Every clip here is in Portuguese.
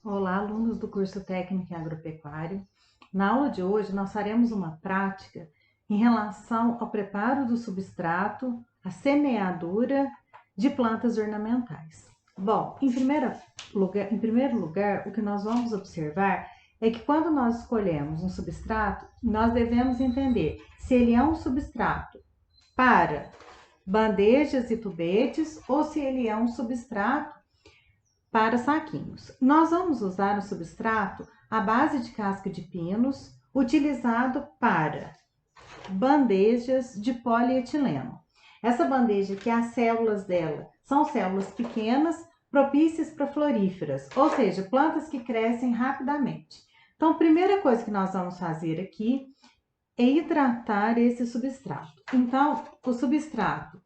Olá, alunos do curso Técnico em Agropecuário. Na aula de hoje, nós faremos uma prática em relação ao preparo do substrato, a semeadura de plantas ornamentais. Bom, em primeiro lugar, o que nós vamos observar é que quando nós escolhemos um substrato, nós devemos entender se ele é um substrato para bandejas e tubetes ou se ele é um substrato para saquinhos. Nós vamos usar o substrato à base de casca de pinos, utilizado para bandejas de polietileno. Essa bandeja aqui, as células dela são células pequenas, propícias para floríferas, ou seja, plantas que crescem rapidamente. Então, a primeira coisa que nós vamos fazer aqui é hidratar esse substrato. Então, o substrato,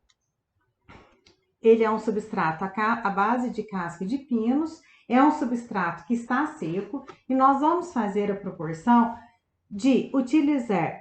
ele é um substrato à base de casca de pinos, é um substrato que está seco e nós vamos fazer a proporção de utilizar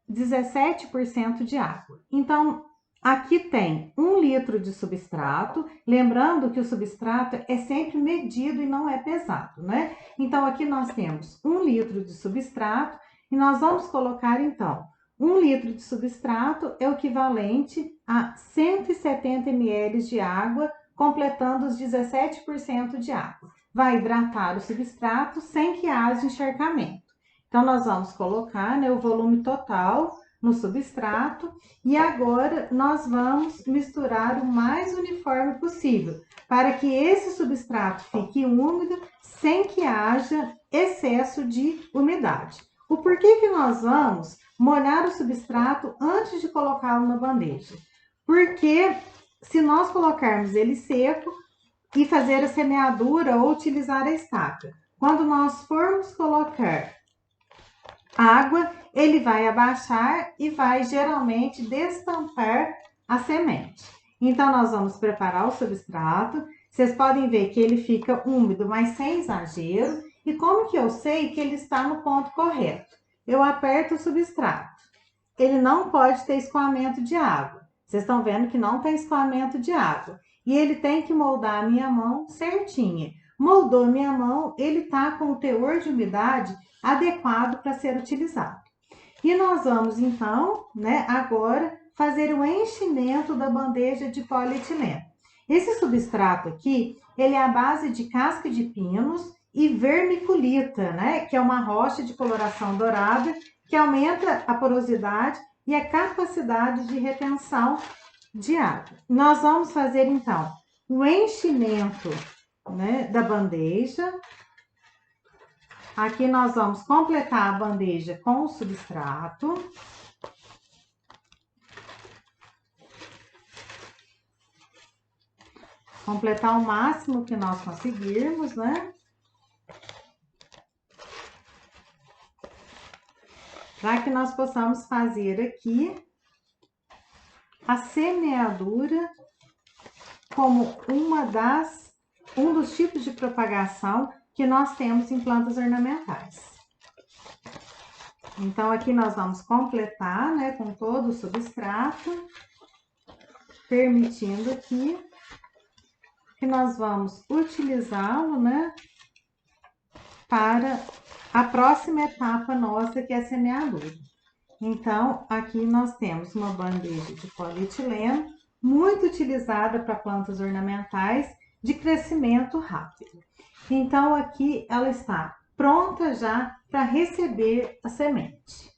17% de água. Então, aqui tem 1 litro de substrato, lembrando que o substrato é sempre medido e não é pesado, né? Então, aqui nós temos 1 litro de substrato e nós vamos colocar, então, 1 litro de substrato é o equivalente a 170 ml de água, completando os 17% de água. Vai hidratar o substrato sem que haja encharcamento. Então, nós vamos colocar, né, o volume total no substrato e agora nós vamos misturar o mais uniforme possível para que esse substrato fique úmido sem que haja excesso de umidade. O porquê que nós vamos molhar o substrato antes de colocá-lo na bandeja? Porque se nós colocarmos ele seco e fazer a semeadura ou utilizar a estaca, quando nós formos colocar água, ele vai abaixar e vai geralmente destampar a semente. Então, nós vamos preparar o substrato. Vocês podem ver que ele fica úmido, mas sem exagero. E como que eu sei que ele está no ponto correto? Eu aperto o substrato. Ele não pode ter escoamento de água. Vocês estão vendo que não tem escoamento de água. E ele tem que moldar a minha mão certinha. Moldou minha mão, ele está com o teor de umidade adequado para ser utilizado. E nós vamos então, né, agora fazer o enchimento da bandeja de polietileno. Esse substrato aqui, ele é a base de casca de pinos e vermiculita, né, que é uma rocha de coloração dourada que aumenta a porosidade e a capacidade de retenção de água. Nós vamos fazer então o enchimento, né, da bandeja. Aqui nós vamos completar a bandeja com o substrato. Completar o máximo que nós conseguirmos, né? Para que nós possamos fazer aqui a semeadura como um dos tipos de propagação que nós temos em plantas ornamentais. Então, aqui nós vamos completar, né, com todo o substrato, permitindo aqui que nós vamos utilizá-lo, né, para a próxima etapa nossa, que é a semeadura. Então, aqui nós temos uma bandeja de polietileno, muito utilizada para plantas ornamentais de crescimento rápido. Então, aqui ela está pronta já para receber a semente.